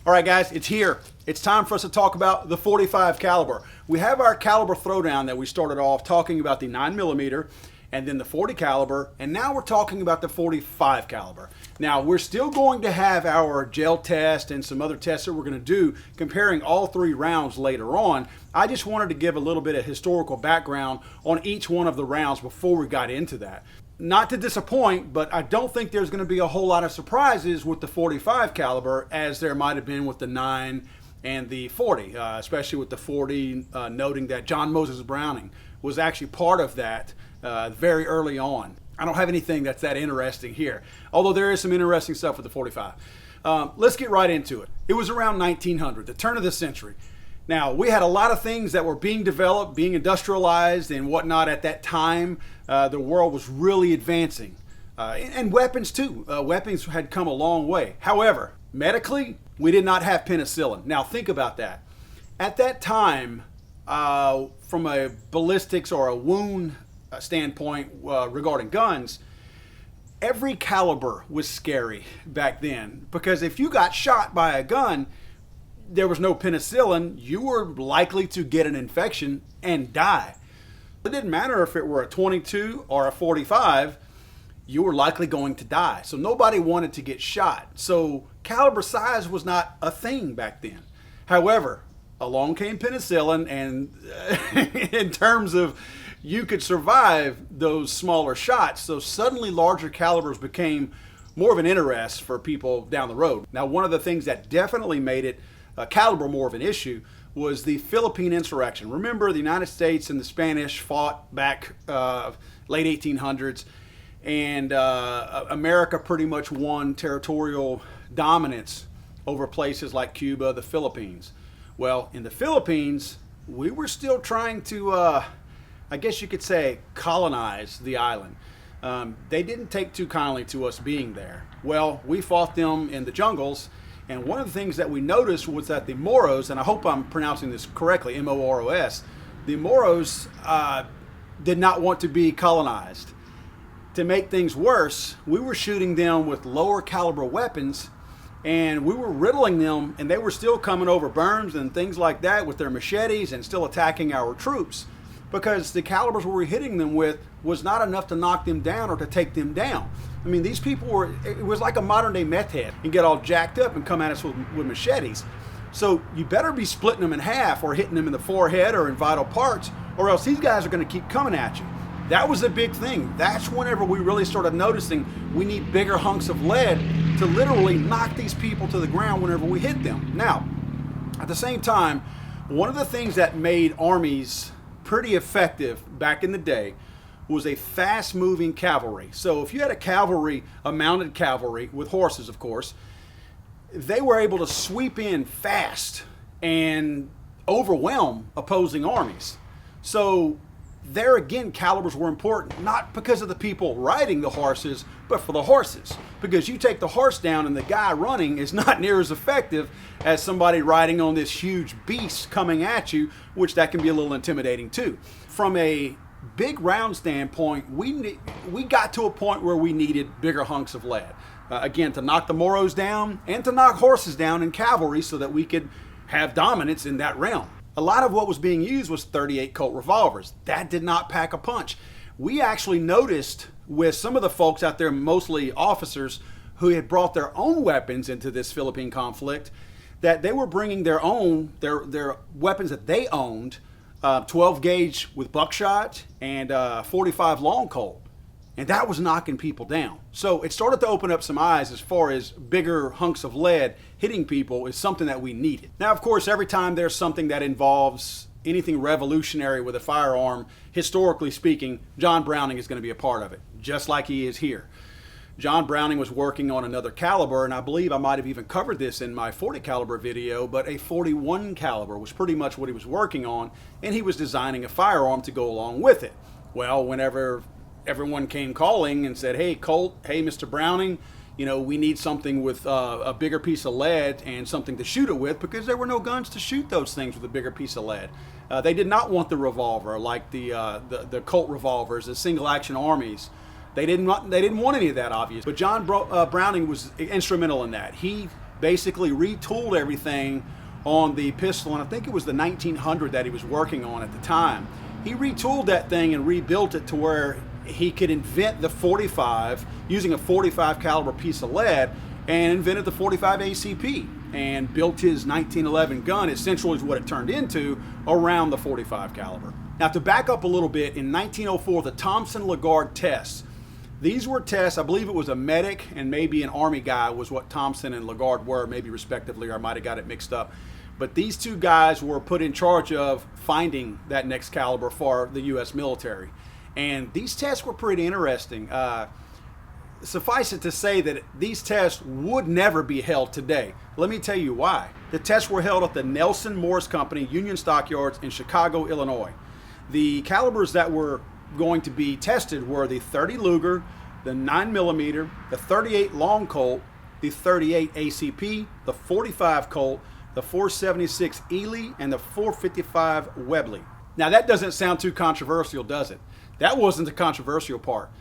All right, guys, it's here. It's time for us to talk about the .45 caliber. We have our caliber throwdown that we started off talking about the 9mm and then the .40 caliber, and now we're talking about the .45 caliber. Now, we're still going to have our gel test and some other tests that we're going to do comparing all three rounds later on. I just wanted to give a little bit of historical background on each one of the rounds before we got into that. Not to disappoint, but I don't think there's going to be a whole lot of surprises with the .45 caliber as there might have been with the 9 and the .40, especially with the .40, noting that John Moses Browning was actually part of that very early on. I don't have anything that's that interesting here, although there is some interesting stuff with the .45. Let's get right into it. It was around 1900, the turn of the century. Now, we had a lot of things that were being developed, being industrialized and whatnot at that time. The world was really advancing. And weapons too. Weapons had come a long way. However, medically, we did not have penicillin. Now, think about that. At that time, from a ballistics or a wound standpoint regarding guns, every caliber was scary back then. Because if you got shot by a gun, there was no penicillin, you were likely to get an infection and die. It didn't matter if it were a 22 or a .45, you were likely going to die. So nobody wanted to get shot. So caliber size was not a thing back then. However, along came penicillin, and in terms of you could survive those smaller shots, so suddenly larger calibers became more of an interest for people down the road. Now, one of the things that definitely made it caliber more of an issue was the Philippine insurrection. Remember, the United States and the Spanish fought back late 1800s, and America pretty much won territorial dominance over places like Cuba, the Philippines. Well, in the Philippines, we were still trying to, I guess you could say, colonize the island. They didn't take too kindly to us being there. Well, we fought them in the jungles. And one of the things that we noticed was that the Morrows, and I hope I'm pronouncing this correctly, M-O-R-O-S, the Morrows did not want to be colonized. To make things worse, we were shooting them with lower caliber weapons, and we were riddling them, and they were still coming over berms and things like that with their machetes and still attacking our troops, because the calibers we were hitting them with was not enough to knock them down or to take them down. I mean, these people were, it was like a modern day meth head and get all jacked up and come at us with machetes. So you better be splitting them in half or hitting them in the forehead or in vital parts, or else these guys are going to keep coming at you. That was a big thing. That's whenever we really started noticing we need bigger hunks of lead to literally knock these people to the ground whenever we hit them. Now, at the same time, one of the things that made armies pretty effective back in the day was a fast-moving cavalry. So if you had a mounted cavalry with horses, of course, they were able to sweep in fast and overwhelm opposing armies. So there again, calibers were important, not because of the people riding the horses, but for the horses. Because you take the horse down and the guy running is not near as effective as somebody riding on this huge beast coming at you, which that can be a little intimidating too. From a big round standpoint, we got to a point where we needed bigger hunks of lead. Again, to knock the Morrows down and to knock horses down in cavalry so that we could have dominance in that realm. A lot of what was being used was .38 Colt revolvers. That did not pack a punch. We actually noticed with some of the folks out there, mostly officers, who had brought their own weapons into this Philippine conflict, that they were bringing their own, their weapons that they owned, 12 gauge with buckshot and 45 long Colt. And that was knocking people down. So it started to open up some eyes as far as bigger hunks of lead hitting people is something that we needed. Now, of course, every time there's something that involves anything revolutionary with a firearm, historically speaking, John Browning is going to be a part of it, just like he is here. John Browning was working on another caliber, and I believe I might have even covered this in my .40 caliber video, but a .41 caliber was pretty much what he was working on, and he was designing a firearm to go along with it. Well, whenever everyone came calling and said, hey, Colt, hey, Mr. Browning, you know, we need something with a bigger piece of lead and something to shoot it with, because there were no guns to shoot those things with a bigger piece of lead. They did not want the revolver like the Colt revolvers, the single action armies. They didn't want any of that, obviously. But John Browning was instrumental in that. He basically retooled everything on the pistol, and I think it was the 1900 that he was working on at the time. He retooled that thing and rebuilt it to where he could invent the 45 using a 45 caliber piece of lead, and invented the 45 ACP and built his 1911 gun, essentially is what it turned into, around the 45 caliber. Now, to back up a little bit, in 1904, the Thompson-Lagarde tests. These were tests, I believe it was a medic and maybe an Army guy was what Thompson and Lagarde were, maybe respectively, or I might have got it mixed up. But these two guys were put in charge of finding that next caliber for the U.S. military. And these tests were pretty interesting. Suffice it to say that these tests would never be held today. Let me tell you why. The tests were held at the Nelson Morris Company Union Stockyards in Chicago, Illinois. The calibers that were going to be tested were the 30 Luger, the 9mm, the 38 Long Colt, the 38 ACP, the 45 Colt, the 476 Ely, and the 455 Webley. Now that doesn't sound too controversial, does it? That wasn't the controversial part.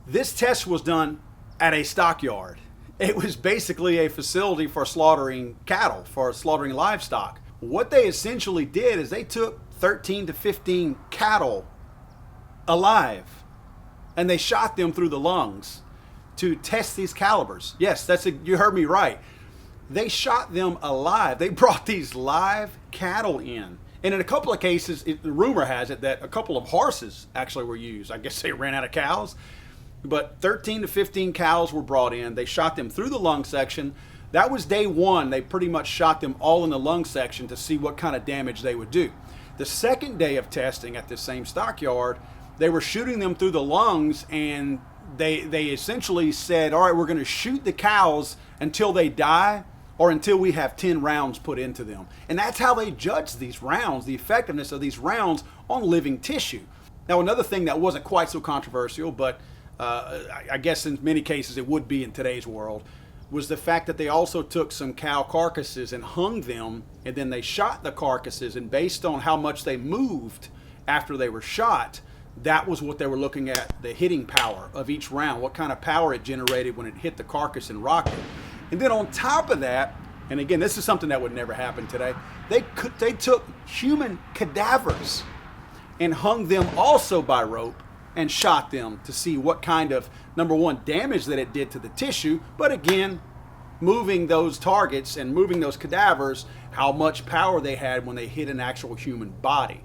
This test was done at a stockyard. It was basically a facility for slaughtering cattle, for slaughtering livestock. What they essentially did is they took 13 to 15 cattle alive and they shot them through the lungs to test these calibers. Yes, you heard me right. They shot them alive. They brought these live cattle in. And in a couple of cases, the rumor has it that a couple of horses actually were used. I guess they ran out of cows. But 13 to 15 cows were brought in. They shot them through the lung section. That was day one. They pretty much shot them all in the lung section to see what kind of damage they would do. The second day of testing at this same stockyard, they were shooting them through the lungs, and they essentially said, all right, we're going to shoot the cows until they die or until we have 10 rounds put into them. And that's how they judged these rounds, the effectiveness of these rounds on living tissue. Now, another thing that wasn't quite so controversial, but I guess in many cases it would be in today's world, was the fact that they also took some cow carcasses and hung them, and then they shot the carcasses, and based on how much they moved after they were shot, that was what they were looking at, the hitting power of each round, what kind of power it generated when it hit the carcass and rocked it. And then on top of that, and again, this is something that would never happen today, they took human cadavers and hung them also by rope and shot them to see what kind of, number one, damage that it did to the tissue, but again, moving those targets and moving those cadavers, how much power they had when they hit an actual human body.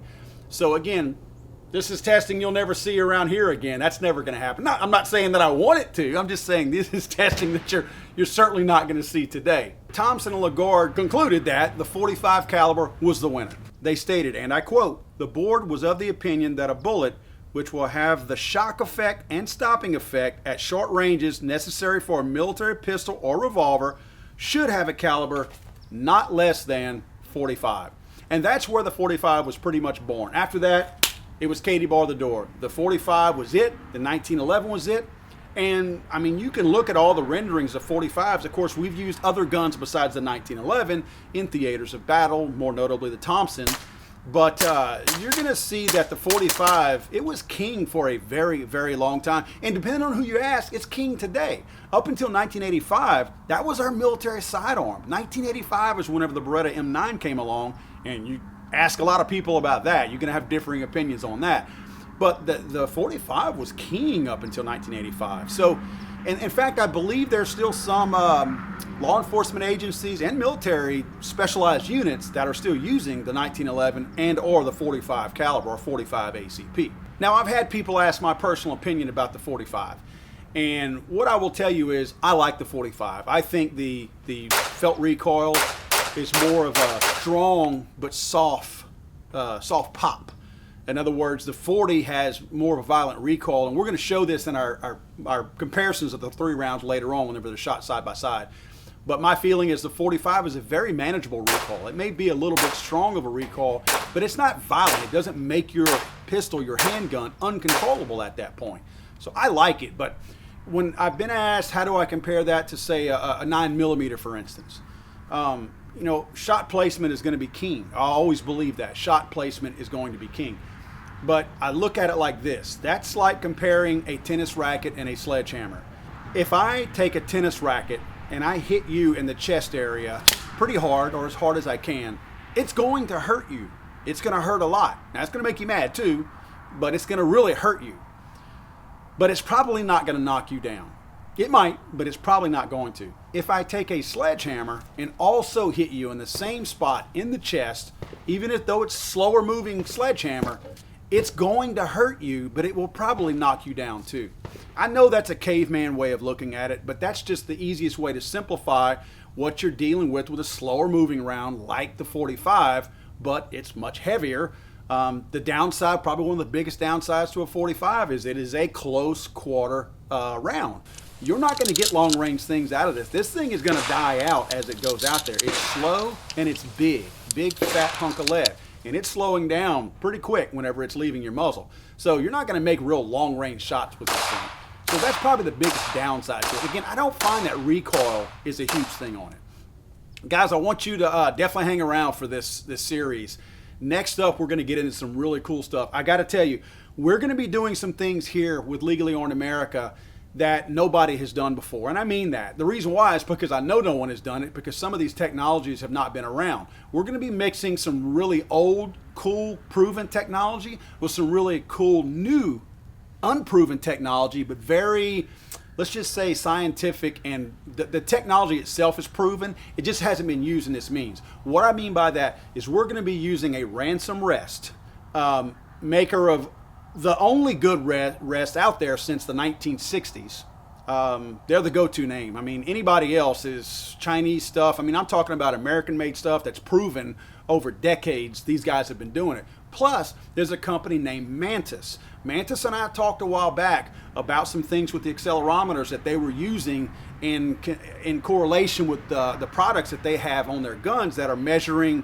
So again, this is testing you'll never see around here again. That's never going to happen. I'm not saying that I want it to. I'm just saying this is testing that you're certainly not going to see today. Thompson and Lagarde concluded that the 45 caliber was the winner. They stated, and I quote, "The board was of the opinion that a bullet which will have the shock effect and stopping effect at short ranges necessary for a military pistol or revolver should have a caliber not less than 45. And that's where the 45 was pretty much born. After that, it was Katie bar the door. The 45 was it. The 1911 was it. And I mean, you can look at all the renderings of 45s. Of course, we've used other guns besides the 1911 in theaters of battle, more notably the Thompson. But you're going to see that the 45, it was king for a very, very long time. And depending on who you ask, it's king today. Up until 1985, that was our military sidearm. 1985 is whenever the Beretta M9 came along. And you ask a lot of people about that. You're going to have differing opinions on that. But the 45 was king up until 1985. So, and in fact, I believe there's still some law enforcement agencies and military specialized units that are still using the 1911 and or the 45 caliber or 45 ACP. Now, I've had people ask my personal opinion about the 45. And what I will tell you is I like the 45. I think the felt recoil is more of a strong but soft pop. In other words, the 40 has more of a violent recoil, and we're going to show this in our comparisons of the 3 rounds later on whenever they're shot side by side. But my feeling is the 45 is a very manageable recoil. It may be a little bit strong of a recoil, but it's not violent. It doesn't make your pistol, your handgun, uncontrollable at that point. So I like it, but when I've been asked how do I compare that to, say, a 9mm, for instance, you know, shot placement is going to be king. I always believe that. Shot placement is going to be king. But I look at it like this. That's like comparing a tennis racket and a sledgehammer. If I take a tennis racket and I hit you in the chest area pretty hard, or as hard as I can, it's going to hurt you. It's going to hurt a lot. Now, it's going to make you mad too, but it's going to really hurt you. But it's probably not going to knock you down. It might, but it's probably not going to. If I take a sledgehammer and also hit you in the same spot in the chest, even if though it's slower moving sledgehammer, it's going to hurt you, but it will probably knock you down too. I know that's a caveman way of looking at it, but that's just the easiest way to simplify what you're dealing with a slower moving round like the 45, but it's much heavier. The downside, probably one of the biggest downsides to a 45, is it is a close quarter round. You're not going to get long range things out of this. This thing is going to die out as it goes out there. It's slow and it's big fat hunk of lead. And it's slowing down pretty quick whenever it's leaving your muzzle. So you're not going to make real long range shots with this thing. So that's probably the biggest downside to it. Again, I don't find that recoil is a huge thing on it. Guys, I want you to definitely hang around for this series. Next up, we're going to get into some really cool stuff. I got to tell you, we're going to be doing some things here with Legally Armed America that nobody has done before. And I mean that. The reason why is because I know no one has done it, because some of these technologies have not been around. We're going to be mixing some really old, cool, proven technology with some really cool, new, unproven technology, but very, let's just say, scientific, and the technology itself is proven. It just hasn't been used in this means. What I mean by that is we're going to be using a ransom rest, maker of the only good rest out there since the 1960s. They're the go-to name. I mean, anybody else is Chinese stuff. I mean, I'm talking about American-made stuff that's proven over decades. These guys have been doing it. Plus, there's a company named Mantis. Mantis and I talked a while back about some things with the accelerometers that they were using in correlation with the products that they have on their guns that are measuring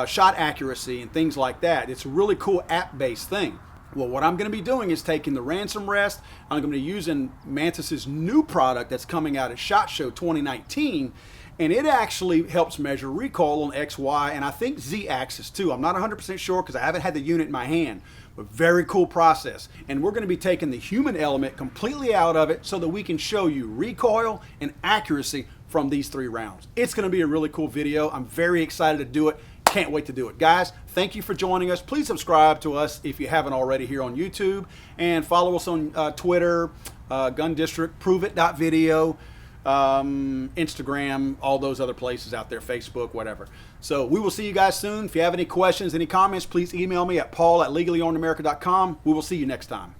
shot accuracy and things like that. It's a really cool app-based thing. Well, what I'm going to be doing is taking the ransom rest. I'm going to be using Mantis's new product that's coming out at SHOT Show 2019, and it actually helps measure recoil on X, Y, and I think Z axis too. I'm not 100% sure because I haven't had the unit in my hand, but very cool process. And we're going to be taking the human element completely out of it so that we can show you recoil and accuracy from these 3 rounds. It's going to be a really cool video. I'm very excited to do it. Can't wait to do it. Guys, thank you for joining us. Please subscribe to us if you haven't already here on YouTube, and follow us on Twitter, Gun District, ProveIt.video, Instagram, all those other places out there, Facebook, whatever. So we will see you guys soon. If you have any questions, any comments, please email me at paul@legallyarmedamerica.com. We will see you next time.